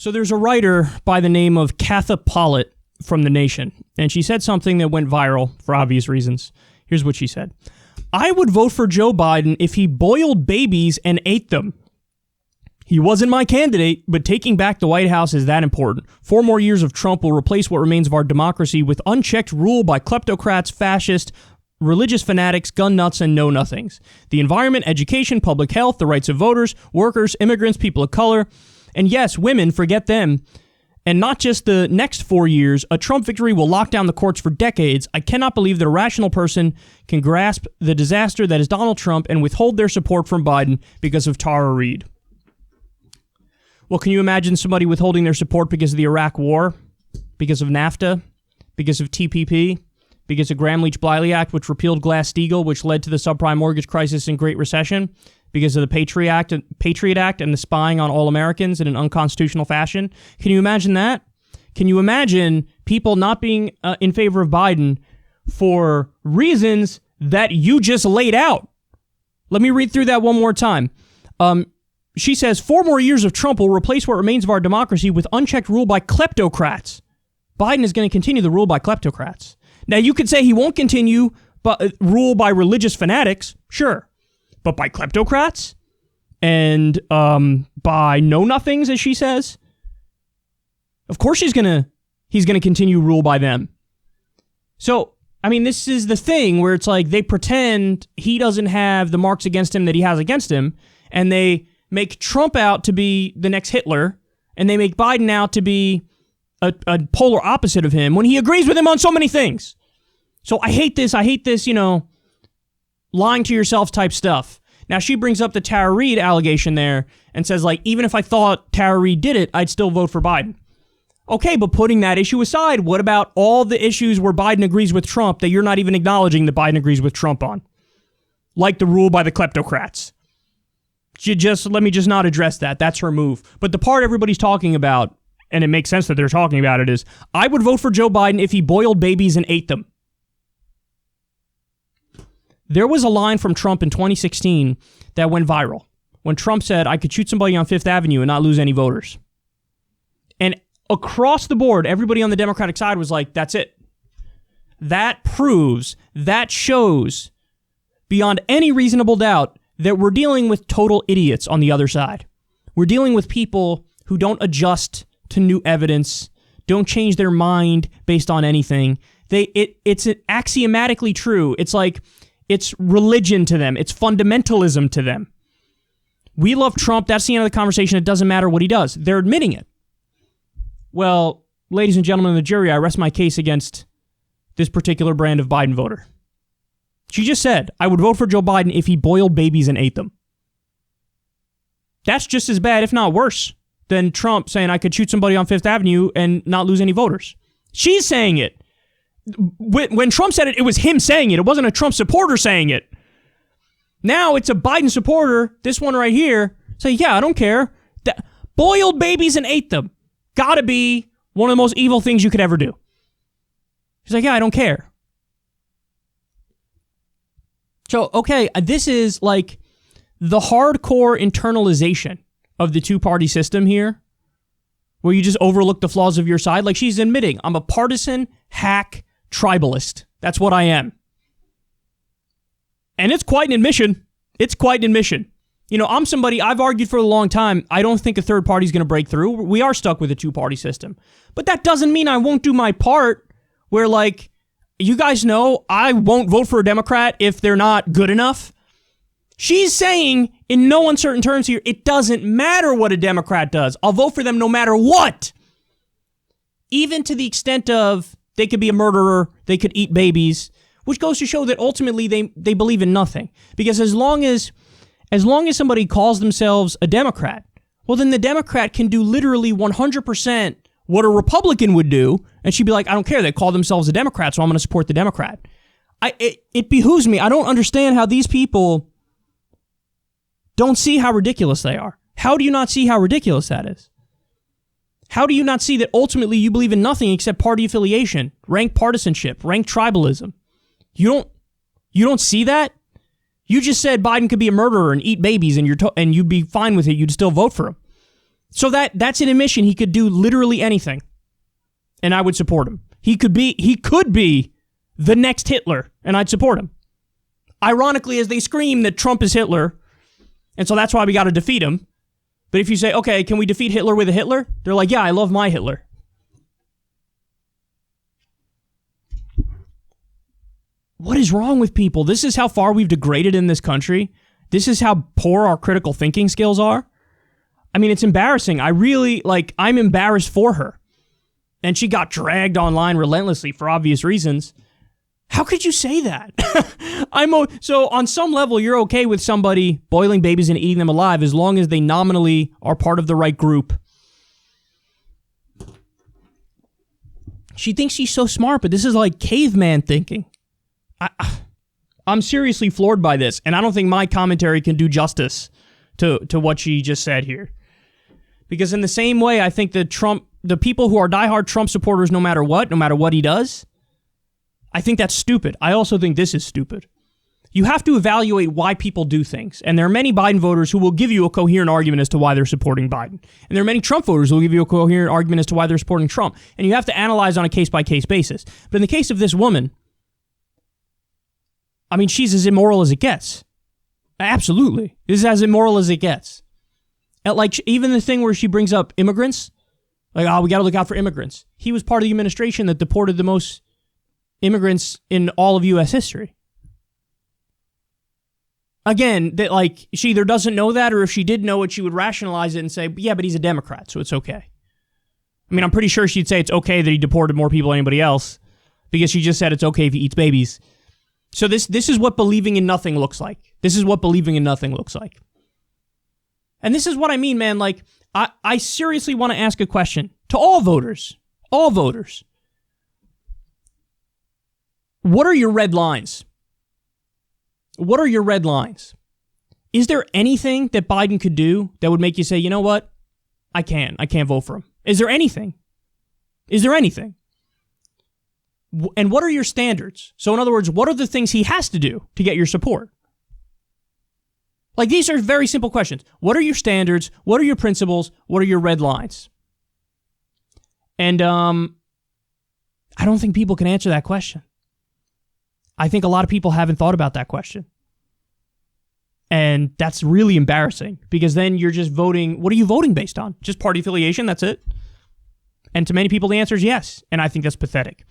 So there's a writer by the name of Katha Pollitt from The Nation, and she said something that went viral for obvious reasons. Here's what she said. I would vote for Joe Biden if he boiled babies and ate them. He wasn't my candidate, but taking back the White House is that important. 4 more years of Trump will replace what remains of our democracy with unchecked rule by kleptocrats, fascists, religious fanatics, gun nuts, and know-nothings. The environment, education, public health, the rights of voters, workers, immigrants, people of color, and yes, women, forget them. And not just the next 4 years, a Trump victory will lock down the courts for decades. I cannot believe that a rational person can grasp the disaster that is Donald Trump and withhold their support from Biden because of Tara Reade. Well, can you imagine somebody withholding their support because of the Iraq War, because of NAFTA, because of TPP, because of Gramm-Leach-Bliley Act, which repealed Glass-Steagall, which led to the subprime mortgage crisis and Great Recession, because of the Patriot Act and the spying on all Americans in an unconstitutional fashion? Can you imagine that? Can you imagine people not being in favor of Biden for reasons that you just laid out? Let me read through that one more time. She says, 4 more years of Trump will replace what remains of our democracy with unchecked rule by kleptocrats. Biden is going to continue the rule by kleptocrats. Now, you could say he won't continue rule by religious fanatics, sure. But by kleptocrats and by know-nothings, as she says, of course he's going to continue rule by them. So, I mean, this is the thing where it's like they pretend he doesn't have the marks against him that he has against him, and they make Trump out to be the next Hitler, and they make Biden out to be a polar opposite of him when he agrees with him on so many things. So I hate this, lying to yourself type stuff. Now, she brings up the Tara Reade allegation there and says, like, even if I thought Tara Reade did it, I'd still vote for Biden. Okay, but putting that issue aside, what about all the issues where Biden agrees with Trump that you're not even acknowledging that Biden agrees with Trump on? Like the rule by the kleptocrats. Let me just not address that. That's her move. But the part everybody's talking about, and it makes sense that they're talking about it, is I would vote for Joe Biden if he boiled babies and ate them. There was a line from Trump in 2016 that went viral when Trump said, I could shoot somebody on Fifth Avenue and not lose any voters. And across the board, everybody on the Democratic side was like, that's it. That shows beyond any reasonable doubt that we're dealing with total idiots on the other side. We're dealing with people who don't adjust to new evidence, don't change their mind based on anything. It's axiomatically true. It's like, it's religion to them. It's fundamentalism to them. We love Trump. That's the end of the conversation. It doesn't matter what he does. They're admitting it. Well, ladies and gentlemen of the jury, I rest my case against this particular brand of Biden voter. She just said, I would vote for Joe Biden if he boiled babies and ate them. That's just as bad, if not worse, than Trump saying I could shoot somebody on Fifth Avenue and not lose any voters. She's saying it. When Trump said it, it was him saying it. It wasn't a Trump supporter saying it. Now it's a Biden supporter, this one right here, say, yeah, I don't care. Boiled babies and ate them. Gotta be one of the most evil things you could ever do. She's like, yeah, I don't care. So, okay, this is like the hardcore internalization of the two-party system here, where you just overlook the flaws of your side. Like she's admitting, I'm a partisan hack tribalist. That's what I am. And it's quite an admission. You know, I'm somebody, I've argued for a long time, I don't think a third party is going to break through. We are stuck with a two-party system. But that doesn't mean I won't do my part where, like, you guys know I won't vote for a Democrat if they're not good enough. She's saying, in no uncertain terms here, it doesn't matter what a Democrat does. I'll vote for them no matter what. Even to the extent of they could be a murderer, they could eat babies, which goes to show that ultimately they believe in nothing. Because as long as somebody calls themselves a Democrat, well, then the Democrat can do literally 100% what a Republican would do, and she'd be like, I don't care, they call themselves a Democrat, so I'm going to support the Democrat. It behooves me. I don't understand how these people don't see how ridiculous they are. How do you not see how ridiculous that is? How do you not see that ultimately you believe in nothing except party affiliation, rank partisanship, rank tribalism? You don't see that? You just said Biden could be a murderer and eat babies and you'd be fine with it. You'd still vote for him. So that's an admission. He could do literally anything, and I would support him. He could be the next Hitler, and I'd support him. Ironically, as they scream that Trump is Hitler, and so that's why we got to defeat him. But if you say, okay, can we defeat Hitler with a Hitler? They're like, yeah, I love my Hitler. What is wrong with people? This is how far we've degraded in this country. This is how poor our critical thinking skills are. I mean, it's embarrassing. I'm embarrassed for her. And she got dragged online relentlessly for obvious reasons. How could you say that? So on some level, you're okay with somebody boiling babies and eating them alive as long as they nominally are part of the right group. She thinks she's so smart, but this is like caveman thinking. I'm seriously floored by this, and I don't think my commentary can do justice to what she just said here. Because in the same way, I think the people who are diehard Trump supporters, no matter what he does, I think that's stupid. I also think this is stupid. You have to evaluate why people do things. And there are many Biden voters who will give you a coherent argument as to why they're supporting Biden. And there are many Trump voters who will give you a coherent argument as to why they're supporting Trump. And you have to analyze on a case-by-case basis. But in the case of this woman, I mean, she's as immoral as it gets. Absolutely. This is as immoral as it gets. Like, even the thing where she brings up immigrants, like, we got to look out for immigrants. He was part of the administration that deported the most immigrants in all of U.S. history. Again, that like she either doesn't know that, or if she did know it, she would rationalize it and say, yeah, but he's a Democrat, so it's okay. I mean, I'm pretty sure she'd say it's okay that he deported more people than anybody else, because she just said it's okay if he eats babies. So this is what believing in nothing looks like. This is what believing in nothing looks like. And this is what I mean, man. Like, I seriously want to ask a question to all voters. All voters. What are your red lines? What are your red lines? Is there anything that Biden could do that would make you say, you know what? I can't vote for him. Is there anything? Is there anything? And what are your standards? So in other words, what are the things he has to do to get your support? Like, these are very simple questions. What are your standards? What are your principles? What are your red lines? And I don't think people can answer that question. I think a lot of people haven't thought about that question. And that's really embarrassing, because then you're just voting. What are you voting based on? Just party affiliation? That's it? And to many people, the answer is yes. And I think that's pathetic.